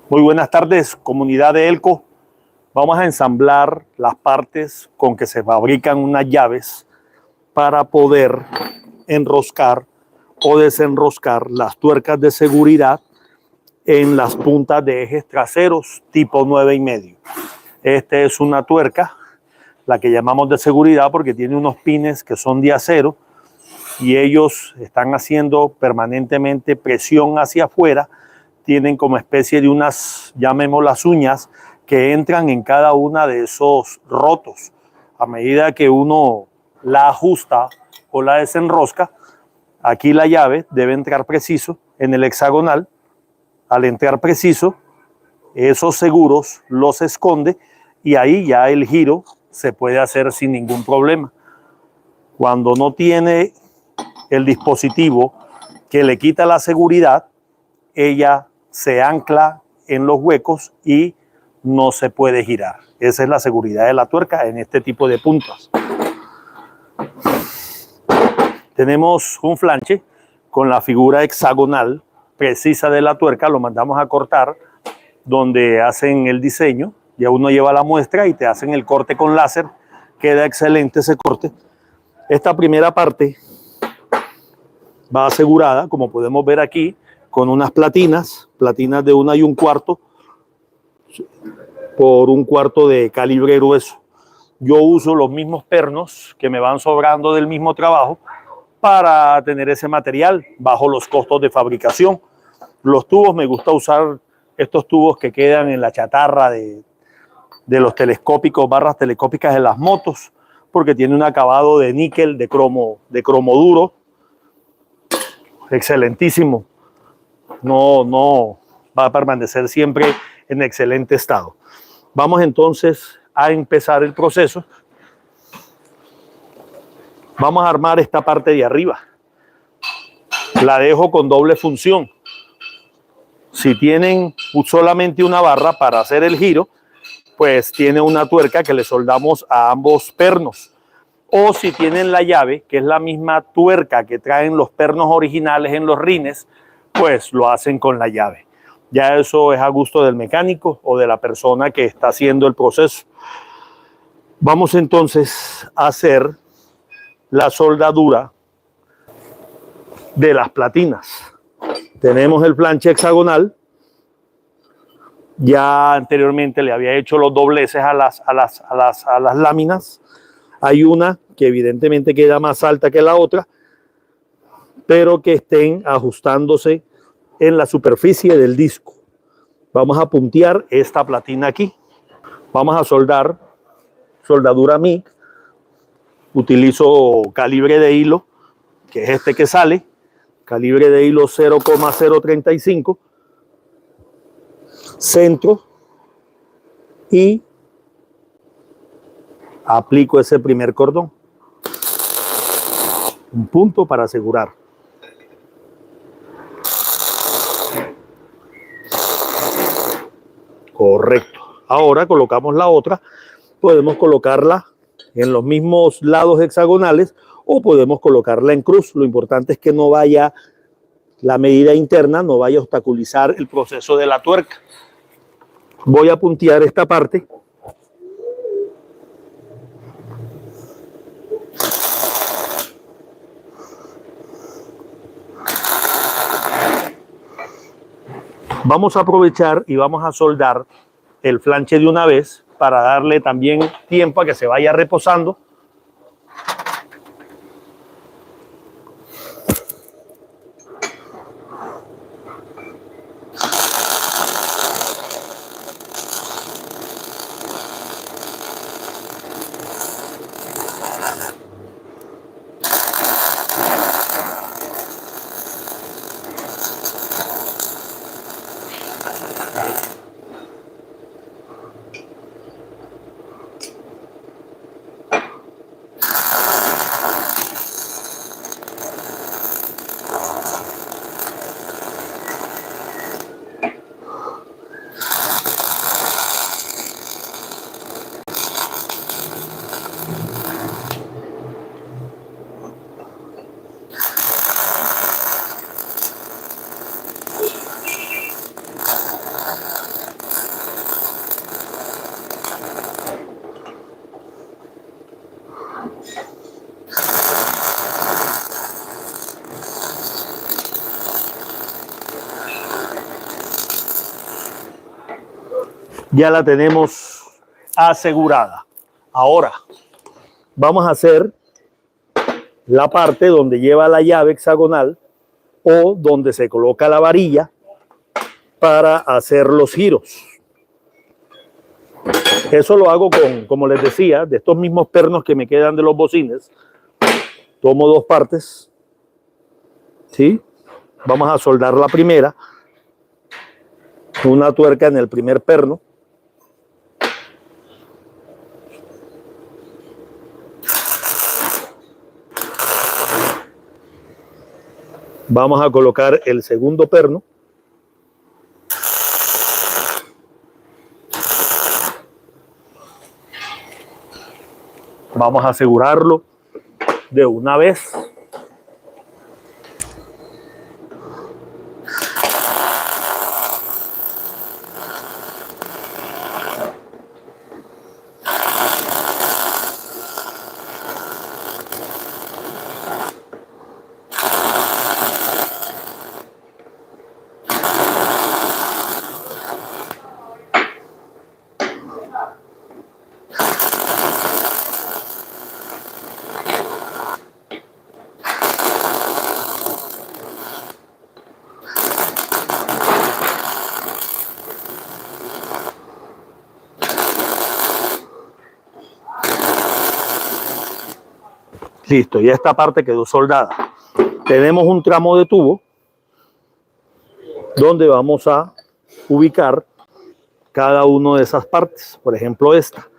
Muy buenas tardes, comunidad de Elco. Vamos a ensamblar las partes con que se fabrican unas llaves para poder enroscar o desenroscar las tuercas de seguridad en las puntas de ejes traseros tipo 9,5. Esta es una tuerca, la que llamamos de seguridad porque tiene unos pines que son de acero y ellos están haciendo permanentemente presión hacia afuera. Tienen como especie de unas, llamémoslas uñas, que entran en cada una de esos rotos. A medida que uno la ajusta o la desenrosca, aquí la llave debe entrar preciso en el hexagonal. Al entrar preciso, esos seguros los esconde y ahí ya el giro se puede hacer sin ningún problema. Cuando no tiene el dispositivo que le quita la seguridad, ella se ancla en los huecos y no se puede girar. Esa es la seguridad de la tuerca en este tipo de puntas. Tenemos un flanche con la figura hexagonal precisa de la tuerca, lo mandamos a cortar donde hacen el diseño, ya uno lleva la muestra y te hacen el corte con láser, queda excelente ese corte. Esta primera parte va asegurada, como podemos ver aquí, con unas platinas de 1 1/4 por 1/4 de calibre grueso. Yo uso los mismos pernos que me van sobrando del mismo trabajo para tener ese material bajo los costos de fabricación. Los tubos, me gusta usar estos tubos que quedan en la chatarra de los telescópicos, barras telescópicas de las motos, porque tiene un acabado de níquel, de cromo duro, excelentísimo. No va a permanecer siempre en excelente estado. Vamos entonces a empezar el proceso. Vamos a armar esta parte de arriba. La dejo con doble función. Si tienen solamente una barra para hacer el giro, pues tiene una tuerca que le soldamos a ambos pernos. O si tienen la llave, que es la misma tuerca que traen los pernos originales en los rines, pues lo hacen con la llave. Ya eso es a gusto del mecánico o de la persona que está haciendo el proceso. Vamos entonces a hacer la soldadura de las platinas. Tenemos el flanche hexagonal. Ya anteriormente le había hecho los dobleces a las láminas. Hay una que evidentemente queda más alta que la otra, pero que estén ajustándose en la superficie del disco. Vamos a puntear esta platina aquí. Vamos a soldar soldadura MIG. Utilizo calibre de hilo, que es este que sale, calibre de hilo 0,035, centro, y aplico ese primer cordón. Un punto para asegurar. Correcto. Ahora colocamos la otra. Podemos colocarla en los mismos lados hexagonales o podemos colocarla en cruz. Lo importante es que no vaya, la medida interna no vaya a obstaculizar el proceso de la tuerca. Voy a puntear esta parte. Vamos a aprovechar y vamos a soldar el flanche de una vez para darle también tiempo a que se vaya reposando. Ya la tenemos asegurada. Ahora vamos a hacer la parte donde lleva la llave hexagonal o donde se coloca la varilla para hacer los giros. Eso lo hago con, como les decía, de estos mismos pernos que me quedan de los bocines. Tomo dos partes, ¿sí? Vamos a soldar la primera, una tuerca en el primer perno. Vamos a colocar el segundo perno. Vamos a asegurarlo de una vez. Listo, ya esta parte quedó soldada. Tenemos un tramo de tubo donde vamos a ubicar cada una de esas partes. Por ejemplo, esta.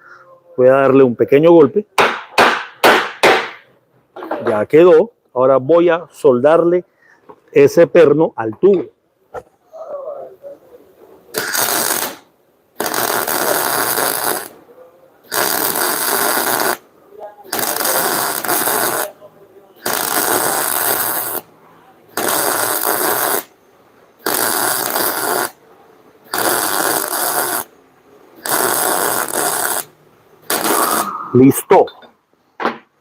Voy a darle un pequeño golpe. Ya quedó. Ahora voy a soldarle ese perno al tubo. Listo.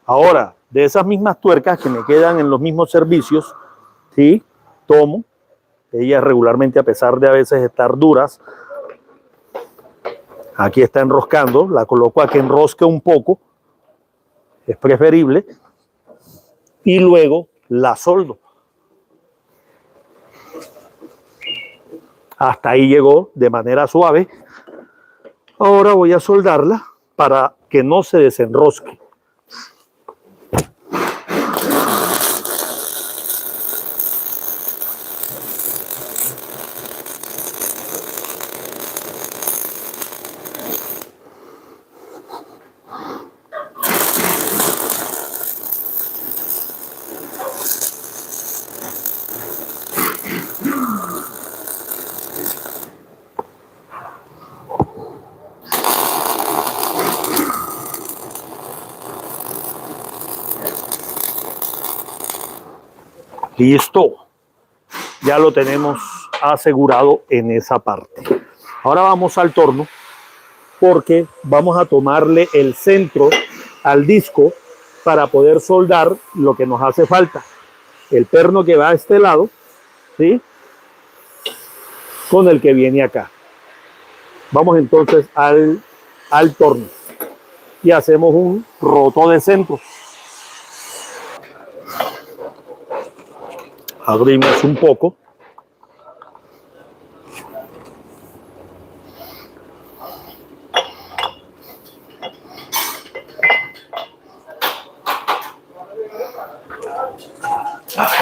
Ahora, de esas mismas tuercas que me quedan en los mismos servicios, ¿sí? Tomo, ellas regularmente, a pesar de a veces estar duras, aquí está enroscando, la coloco a que enrosque un poco, es preferible, y luego la soldo. Hasta ahí llegó de manera suave. Ahora voy a soldarla para que no se desenrosque. Listo, ya lo tenemos asegurado en esa parte. Ahora vamos al torno porque vamos a tomarle el centro al disco para poder soldar lo que nos hace falta. El perno que va a este lado, ¿sí? Con el que viene acá. Vamos entonces al torno y hacemos un roto de centro. Abrimos un poco.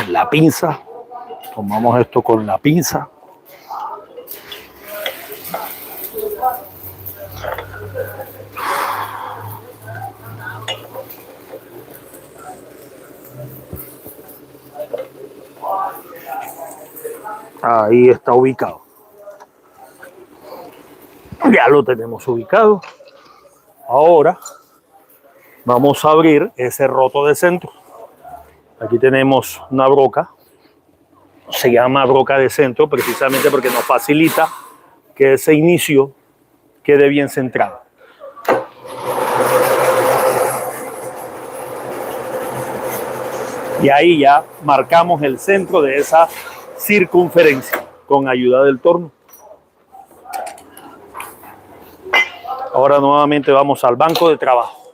La pinza. Tomamos esto con la pinza. Ahí está ubicado. Ya lo tenemos ubicado. Ahora vamos a abrir ese roto de centro. Aquí tenemos una broca. Se llama broca de centro precisamente porque nos facilita que ese inicio quede bien centrado. Y ahí ya marcamos el centro de esa circunferencia con ayuda del torno. Ahora nuevamente vamos al banco de trabajo.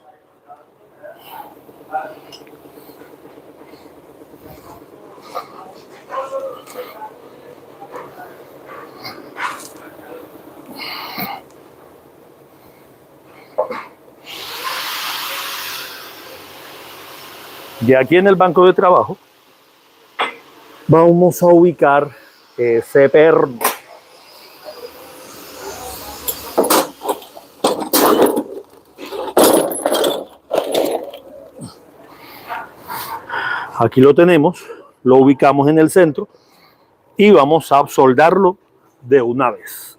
Y aquí en el banco de trabajo vamos a ubicar ese perno. Aquí lo tenemos, lo ubicamos en el centro y vamos a soldarlo de una vez.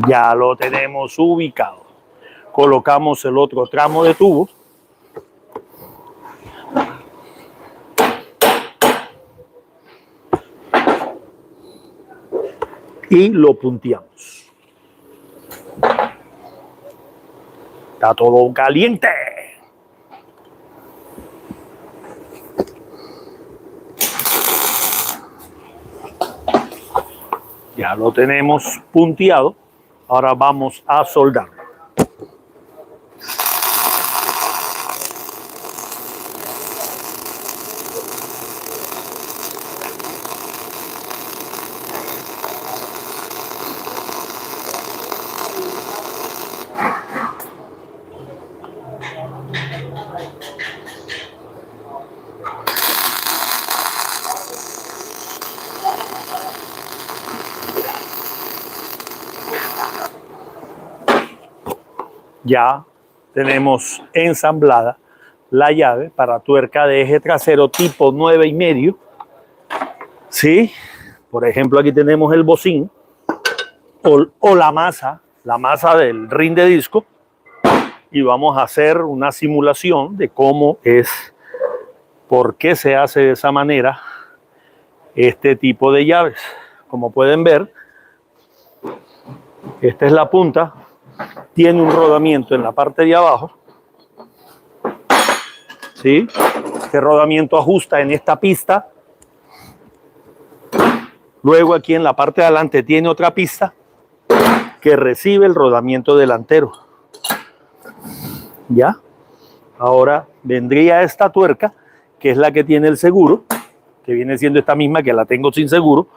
Ya lo tenemos ubicado. Colocamos el otro tramo de tubo. Y lo punteamos. Está todo caliente. Ya lo tenemos punteado. Ahora vamos a soldar. Ya tenemos ensamblada la llave para tuerca de eje trasero tipo 9,5. ¿Sí? Por ejemplo, aquí tenemos el bocín o la masa del rin de disco, y vamos a hacer una simulación de cómo es, por qué se hace de esa manera este tipo de llaves. Como pueden ver, esta es la punta. Tiene un rodamiento en la parte de abajo, ¿sí? Este rodamiento ajusta en esta pista. Luego aquí en la parte de adelante tiene otra pista que recibe el rodamiento delantero. ¿Ya? Ahora vendría esta tuerca, que es la que tiene el seguro, que viene siendo esta misma que la tengo sin seguro.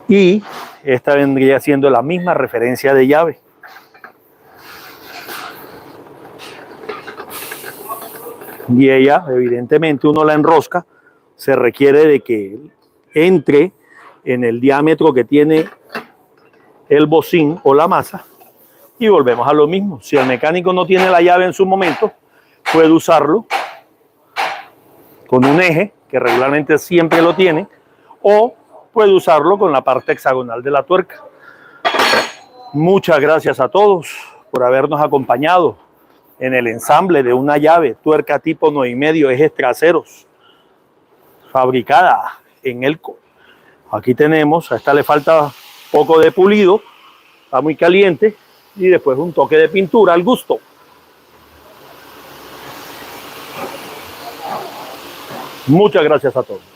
Y esta vendría siendo la misma referencia de llave. Y ella, evidentemente, uno la enrosca, se requiere de que entre en el diámetro que tiene el bocín o la masa, y volvemos a lo mismo. Si el mecánico no tiene la llave en su momento, puede usarlo con un eje, que regularmente siempre lo tiene, o puede usarlo con la parte hexagonal de la tuerca. Muchas gracias a todos por habernos acompañado en el ensamble de una llave tuerca tipo 9,5 ejes traseros, fabricada en Elco. Aquí tenemos, a esta le falta poco de pulido, está muy caliente, y después un toque de pintura al gusto. Muchas gracias a todos.